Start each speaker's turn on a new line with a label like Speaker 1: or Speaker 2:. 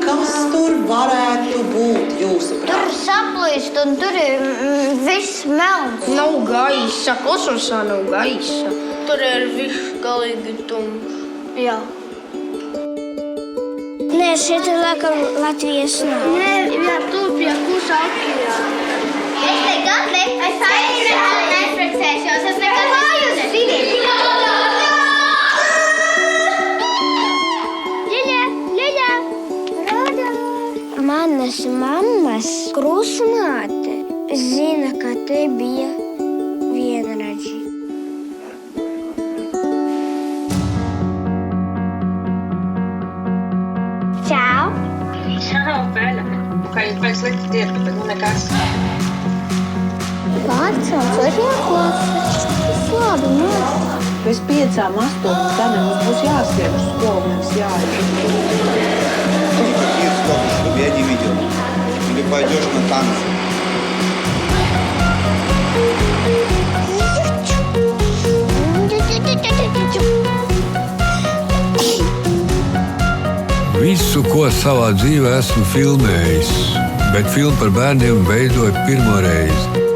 Speaker 1: Kas tur varētu būt jūsuprāt?
Speaker 2: Tur saplīst un tur ir viss melns.
Speaker 3: Nav gaisa, kosmosā nav gaisa. Tur ir viss galīgi tumšs.
Speaker 2: Jā.
Speaker 4: Nē, šeit ir laikam Latvijas nav.
Speaker 3: Nē, jā, tur pie Klusa okeāna.
Speaker 2: Es nekad neizpraksēšos. Es nekad neizpraksēšos.
Speaker 4: Manas mammas krustmāte zina, ka te bija vienradži. Čau!
Speaker 5: Čau, Pēļa. Kā jūs pēc slikti tiekat, bet nu nekas.
Speaker 4: Pārcels otrajā klasē. Tas labi mācās.
Speaker 1: Pēc 5, 8 gadiem mums būs jāskrien uz skolu, nevis jāiet.
Speaker 6: Никаких слов, чтобы я не видел. Или пойдешь на танцы.
Speaker 7: Visu, ko savā dzīvē esmu filmējis, bet filmu par bērniem veidoju pirmo reizi.